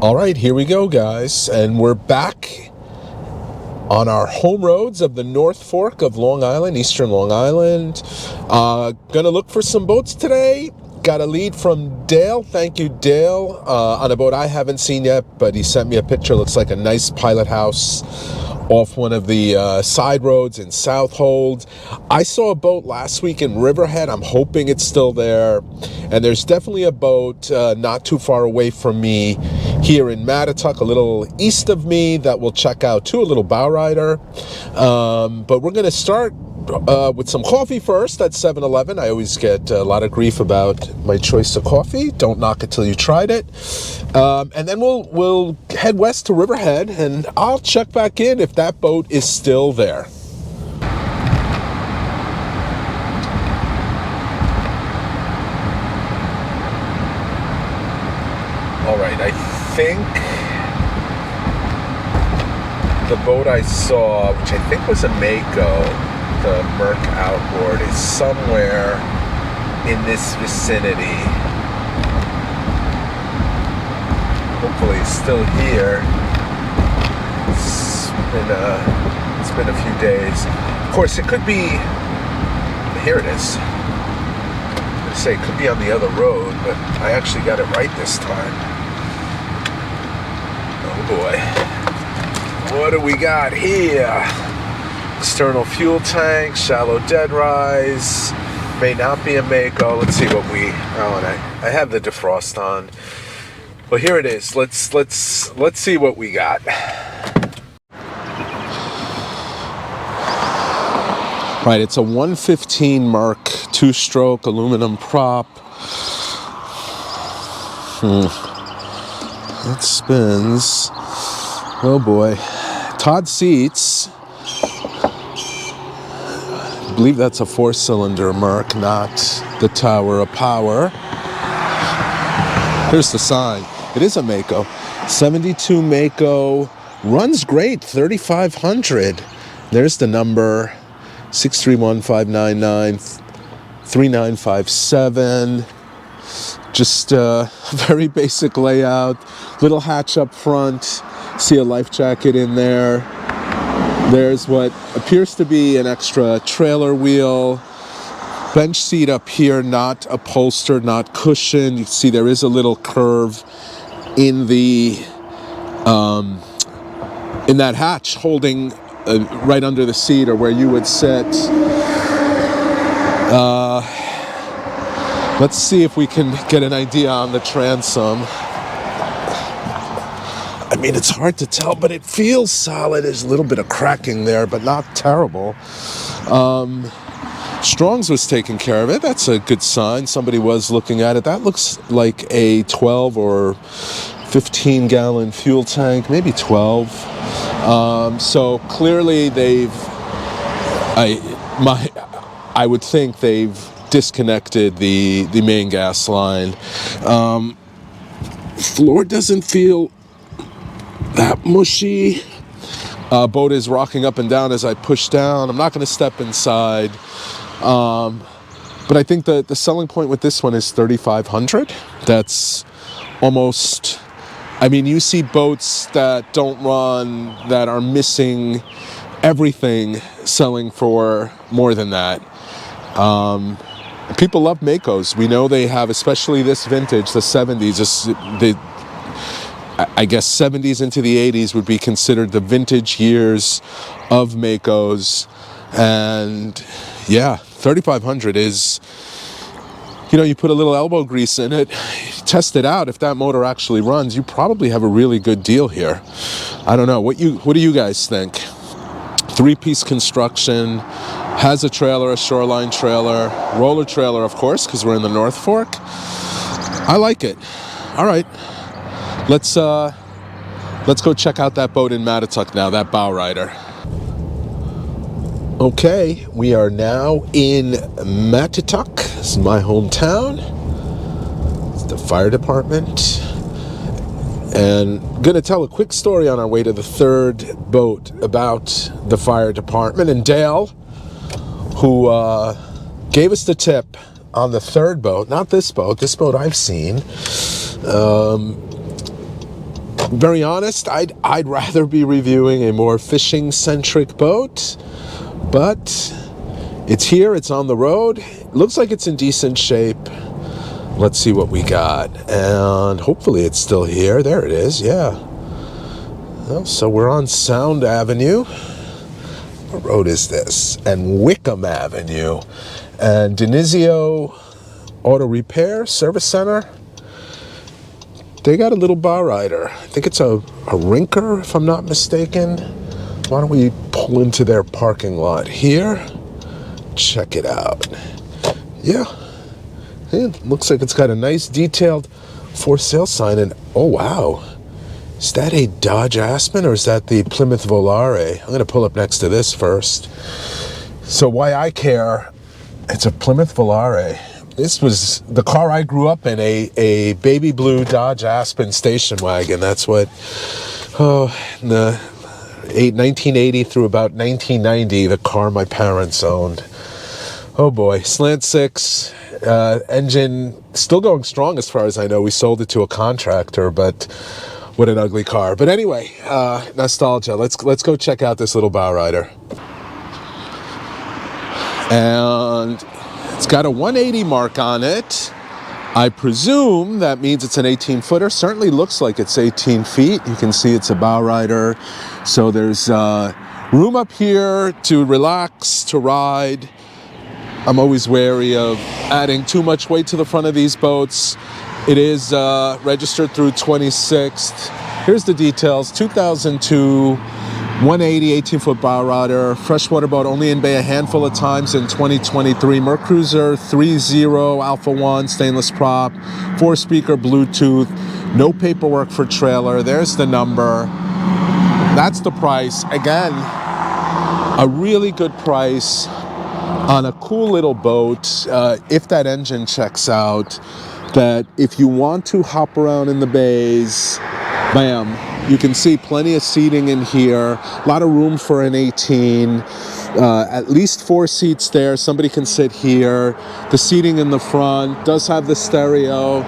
All right, here we go, guys, and we're back on our home roads of the North Fork of Long Island, Eastern Long Island. Gonna look for some boats today. Got a lead from Dale. Thank you, Dale, on a boat I haven't seen yet, but he sent me a picture. Looks like a nice pilot house off one of the side roads in Southold. I saw a boat last week in Riverhead. I'm hoping it's still there. And there's definitely a boat not too far away from me here in Mattituck, a little east of me, that we'll check out too, a little bow rider. But we're going to start with some coffee first at 7-Eleven. I always get a lot of grief about my choice of coffee. Don't knock it till you tried it. And then we'll head west to Riverhead, and I'll check back in if that boat is still there. All right, I think the boat I saw, which I think was a Mako, the Merc outboard, is somewhere in this vicinity. Hopefully it's still here. It's been a few days. Of course, it could be, here it is. I was gonna say it could be on the other road, but I actually got it right this time. Oh boy. What do we got here? External fuel tank, shallow dead rise. May not be a Mako. Let's see what we. Oh, and I have the defrost on. Well, here it is. Let's see what we got. Right, it's a 115 Merc 2-stroke aluminum prop. That spins. Oh boy. Todd seats. I believe that's a 4-cylinder Merc, not the Tower of Power. Here's the sign. It is a Mako. 72 Mako. Runs great, 3,500. There's the number. 631-599-3957. Just very basic layout. Little hatch up front. See a life jacket in there. There's what appears to be an extra trailer wheel. Bench seat up here, not upholstered, not cushioned. You can see there is a little curve in the in that hatch holding right under the seat, or where you would sit. Let's see if we can get an idea on the transom. I mean, it's hard to tell, but it feels solid. There's a little bit of cracking there, but not terrible. Strong's was taking care of it. That's a good sign. Somebody was looking at it. That looks like a 12 or 15 gallon fuel tank, maybe 12. So clearly I would think they've disconnected the main gas line. Floor doesn't feel that mushy. Boat is rocking up and down as I push down. I'm not going to step inside. But I think the selling point with this one is 3,500. That's almost, I mean, you see boats that don't run, that are missing everything, selling for more than that. People love Makos. We know they have, especially this vintage, the 70s. I guess 70s into the 80s would be considered the vintage years of Makos. And yeah, 3,500 is, you put a little elbow grease in it, test it out. If that motor actually runs, you probably have a really good deal here. I don't know. What do you guys think? 3-piece construction, has a trailer, a shoreline trailer, roller trailer, of course, because we're in the North Fork. I like it. All right. Let's go check out that boat in Mattituck now, that bow rider. Okay, we are now in Mattituck. This is my hometown. It's the fire department. And I'm going to tell a quick story on our way to the third boat about the fire department. And Dale, who gave us the tip on the third boat, not this boat I've seen, very honest, I'd rather be reviewing a more fishing-centric boat, but it's here, it's on the road. It looks like it's in decent shape. Let's see what we got. And hopefully it's still here. There it is, yeah. Well, so we're on Sound Avenue. What road is this? And Wickham Avenue. And Denizio Auto Repair Service Center. They got a little bar rider. I think it's a Rinker, if I'm not mistaken. Why don't we pull into their parking lot here? Check it out. Yeah. It looks like it's got a nice detailed for sale sign. And oh, wow. Is that a Dodge Aspen or is that the Plymouth Volare? I'm going to pull up next to this first. So why I care, it's a Plymouth Volare. This was the car I grew up in, a baby blue Dodge Aspen station wagon. That's what, in the 1980 through about 1990, the car my parents owned. Oh boy, slant six, engine still going strong as far as I know. We sold it to a contractor, but what an ugly car. But anyway, nostalgia. Let's go check out this little bow rider. And it's got a 180 mark on it. I presume that means it's an 18-footer. Certainly looks like it's 18 feet. You can see it's a bow rider. So there's room up here to relax, to ride. I'm always wary of adding too much weight to the front of these boats. It is registered through 26th. Here's the details. 2002, 180, 18-foot bow rider, freshwater boat, only in bay a handful of times in 2023. Mercruiser 3.0 Alpha 1 stainless prop, 4-speaker Bluetooth, no paperwork for trailer. There's the number. That's the price. Again, a really good price on a cool little boat. If that engine checks out, that if you want to hop around in the bays, bam, you can see plenty of seating in here, a lot of room for an 18, at least 4 seats there. Somebody can sit here. The seating in the front does have the stereo.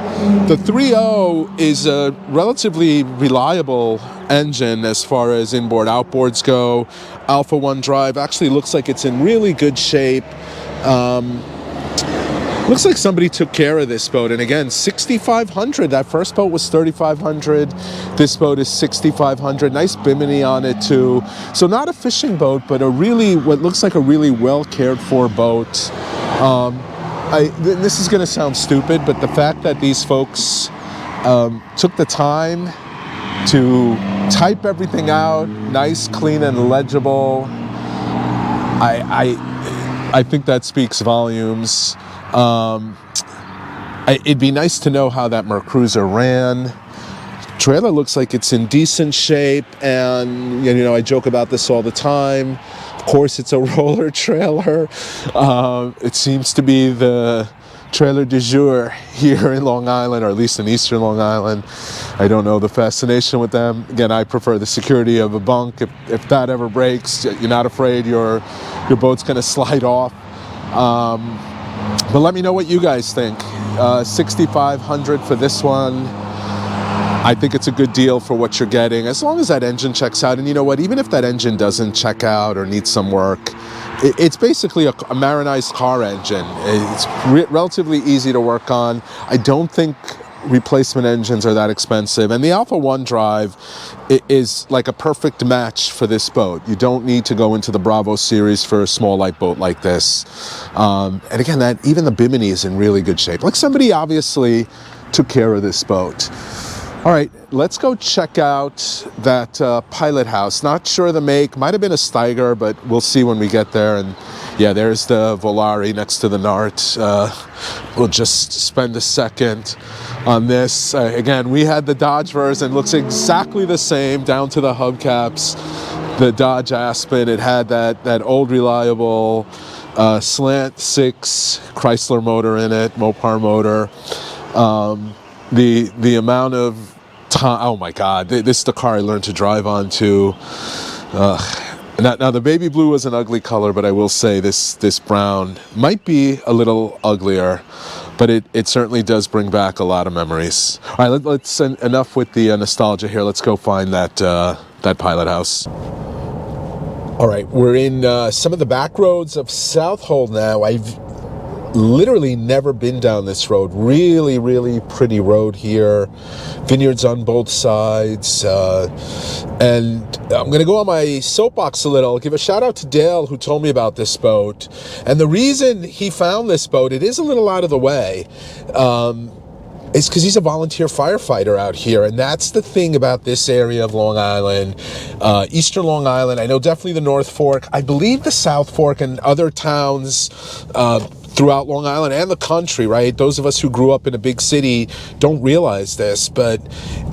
The 3.0 is a relatively reliable engine as far as inboard outboards go. Alpha 1 drive actually looks like it's in really good shape. Looks like somebody took care of this boat. And again, $6,500. That first boat was $3,500. This boat is $6,500. Nice bimini on it too. So not a fishing boat, but a really, what looks like a really well cared for boat. This is going to sound stupid, but the fact that these folks took the time to type everything out, nice, clean, and legible, I think that speaks volumes. It'd be nice to know how that Mercruiser ran. Trailer looks like it's in decent shape, and you know, I joke about this all the time. Of course, it's a roller trailer. It seems to be the trailer du jour here in Long Island, or at least in Eastern Long Island. I don't know the fascination with them. Again, I prefer the security of a bunk. If that ever breaks, you're not afraid your boat's going to slide off. But let me know what you guys think. $6,500 for this one. I think it's a good deal for what you're getting, as long as that engine checks out. And you know what? Even if that engine doesn't check out or needs some work, it's basically a Marinized car engine. It's relatively easy to work on. I don't think replacement engines are that expensive, and the Alpha 1 drive is like a perfect match for this boat. You don't need to go into the Bravo series for a small light boat like this. And again, that even the bimini is in really good shape. Like somebody obviously took care of this boat. All right, let's go check out that pilot house. Not sure the make, might have been a Steiger, but we'll see when we get there. And yeah, there's the Volare next to the Nart. We'll just spend a second on this. Again, we had the Dodge version, looks exactly the same down to the hubcaps. The Dodge Aspen, it had that old reliable slant 6 Chrysler motor in it, Mopar motor. The amount of time, oh my God, this is the car I learned to drive on too. Now the baby blue was an ugly color, but I will say this brown might be a little uglier. but it certainly does bring back a lot of memories. All right, let's enough with the nostalgia here. Let's go find that pilot house. All right, we're in some of the back roads of Southold now. I've literally never been down this road. Really, really pretty road here. Vineyards on both sides. And I'm going to go on my soapbox a little. I'll give a shout out to Dale, who told me about this boat. And the reason he found this boat, it is a little out of the way, is because he's a volunteer firefighter out here. And that's the thing about this area of Long Island, Eastern Long Island. I know definitely the North Fork. I believe the South Fork and other towns throughout Long Island and the country, right? Those of us who grew up in a big city don't realize this, but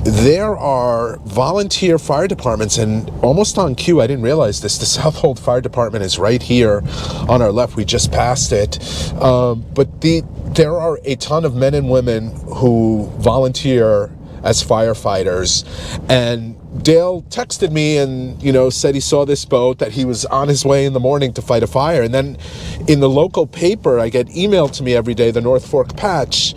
there are volunteer fire departments, and almost on cue, I didn't realize this, the Southold Fire Department is right here on our left. We just passed it. But there are a ton of men and women who volunteer as firefighters, and Dale texted me and, said he saw this boat, that he was on his way in the morning to fight a fire. And then in the local paper, I get emailed to me every day, the North Fork Patch.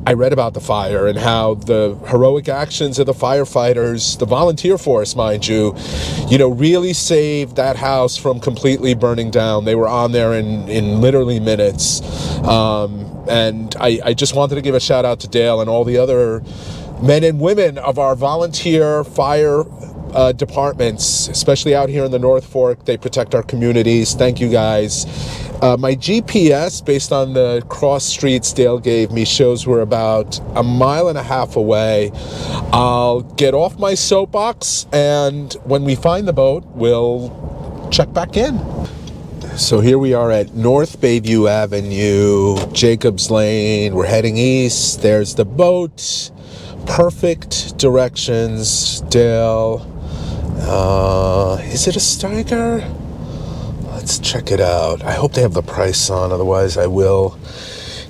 I read about the fire and how the heroic actions of the firefighters, the volunteer force, mind you, really saved that house from completely burning down. They were on there in literally minutes. And I just wanted to give a shout out to Dale and all the other men and women of our volunteer fire departments, especially out here in the North Fork. They protect our communities. Thank you, guys. My GPS, based on the cross streets Dale gave me, shows we're about a mile and a half away. I'll get off my soapbox, and when we find the boat, we'll check back in. So here we are at North Bayview Avenue, Jacobs Lane. We're heading east. There's the boat. Perfect directions, Dale. Is it a Steiger? Let's check it out. I hope they have the price on, otherwise I will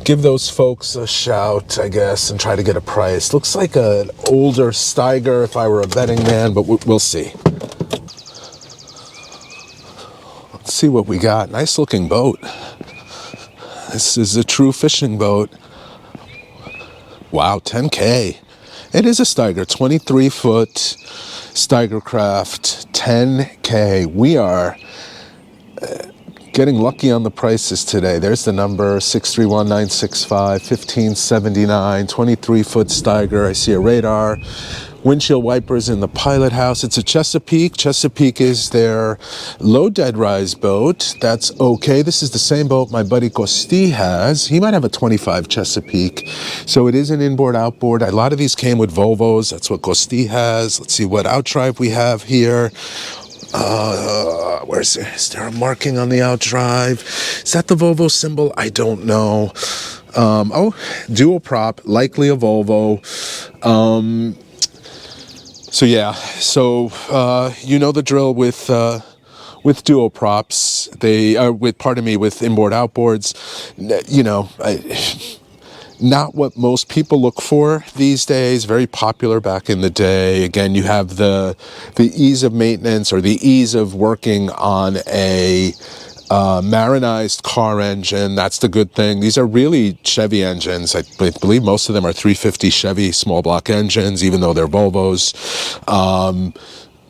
give those folks a shout, I guess, and try to get a price. Looks like an older Steiger if I were a betting man, but we'll see. Let's see what we got. Nice looking boat. This is a true fishing boat. Wow, 10K. It is a Steiger, 23-foot Steiger craft, 10K. We are getting lucky on the prices today. There's the number, 631-965, 1579, 23-foot Steiger. I see a radar. Windshield wipers in the pilot house. It's a Chesapeake. Chesapeake is their low dead rise boat. That's okay. This is the same boat my buddy Costi has. He might have a 25 Chesapeake. So it is an inboard outboard. A lot of these came with Volvos. That's what Costi has. Let's see what outdrive we have here. Where's there? Is there a marking on the outdrive? Is that the Volvo symbol? I don't know. Dual prop, likely a Volvo. So yeah, you know the drill with dual props. With inboard outboards. Not what most people look for these days. Very popular back in the day. Again, you have the ease of maintenance, or the ease of working on a marinized car engine. That's the good thing. These are really Chevy engines. I believe most of them are 350 Chevy small block engines, even though they're Volvos.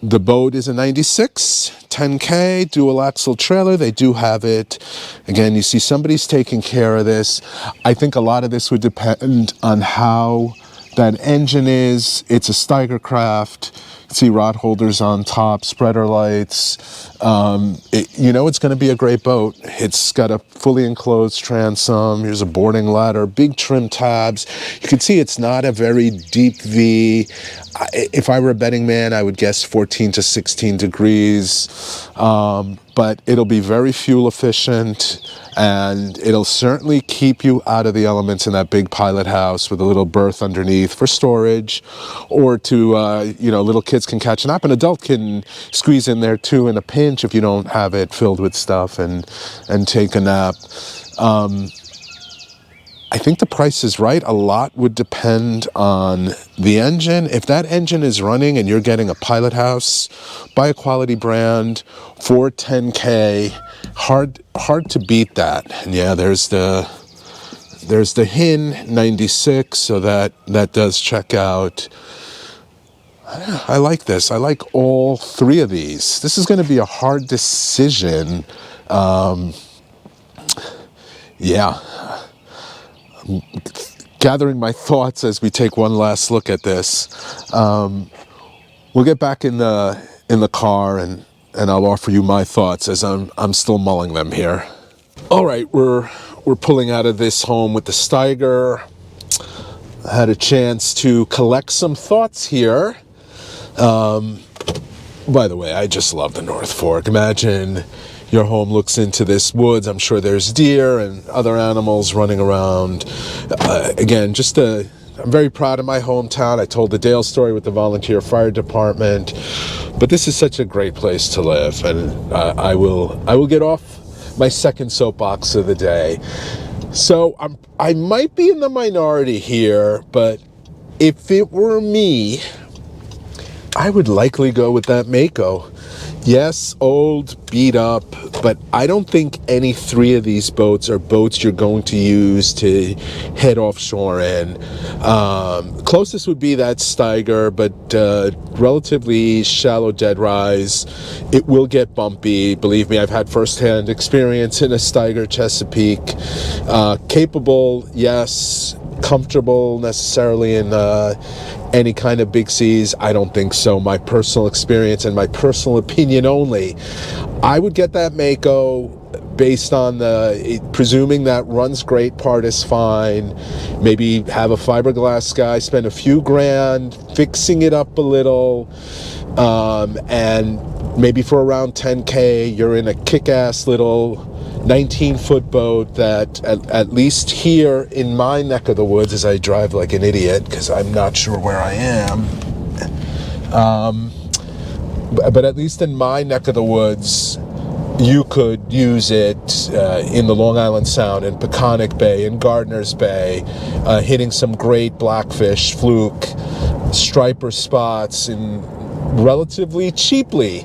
The boat is a 96, 10K, dual axle trailer. They do have it. Again, you see somebody's taking care of this. I think a lot of this would depend on how that engine is. It's a Steiger craft. See rod holders on top, spreader lights. It's going to be a great boat. It's got a fully enclosed transom. Here's a boarding ladder, big trim tabs. You can see it's not a very deep V. If I were a betting man, I would guess 14 to 16 degrees. But it'll be very fuel efficient, and it'll certainly keep you out of the elements in that big pilot house with a little berth underneath for storage, or to, little kids can catch a nap. An adult can squeeze in there too in a pinch if you don't have it filled with stuff and take a nap. I think the price is right. A lot would depend on the engine. If that engine is running and you're getting a pilot house, buy a quality brand for 10K. Hard to beat that. And yeah, there's the there's the Hin 96, so that does check out. I like this. I like all three of these. This is going to be a hard decision. Yeah. Gathering my thoughts as we take one last look at this. We'll get back in the car and I'll offer you my thoughts as I'm still mulling them here. All right, we're pulling out of this home with the Steiger. I had a chance to collect some thoughts here. By the way, I just love the North Fork. Imagine your home looks into this woods. I'm sure there's deer and other animals running around. Again, I'm very proud of my hometown. I told the Dale story with the volunteer fire department, but this is such a great place to live, and I will get off my second soapbox of the day. So I might be in the minority here, but if it were me, I would likely go with that Mako. Yes, old, beat up, but I don't think any three of these boats are boats you're going to use to head offshore in. Closest would be that Steiger, but relatively shallow dead rise. It will get bumpy. Believe me, I've had firsthand experience in a Steiger Chesapeake. Capable, yes. Comfortable necessarily in any kind of big seas? I don't think so. My personal experience and my personal opinion only. I would get that Mako based on presuming that runs great, part is fine. Maybe have a fiberglass guy spend a few grand fixing it up a little, and maybe for around 10K, you're in a kick-ass little 19-foot boat that at least here in my neck of the woods, as I drive like an idiot because I'm not sure where I am, but at least in my neck of the woods, you could use it in the Long Island Sound, in Peconic Bay, in Gardner's Bay, hitting some great blackfish, fluke, striper spots, and relatively cheaply.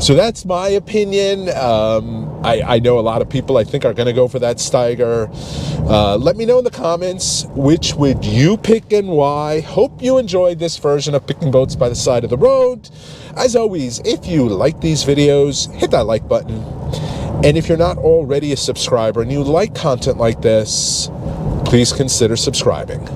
So that's my opinion. I know a lot of people, I think, are going to go for that Steiger. Let me know in the comments, which would you pick and why? Hope you enjoyed this version of Picking Boats by the Side of the Road. As always, if you like these videos, hit that like button. And if you're not already a subscriber and you like content like this, please consider subscribing.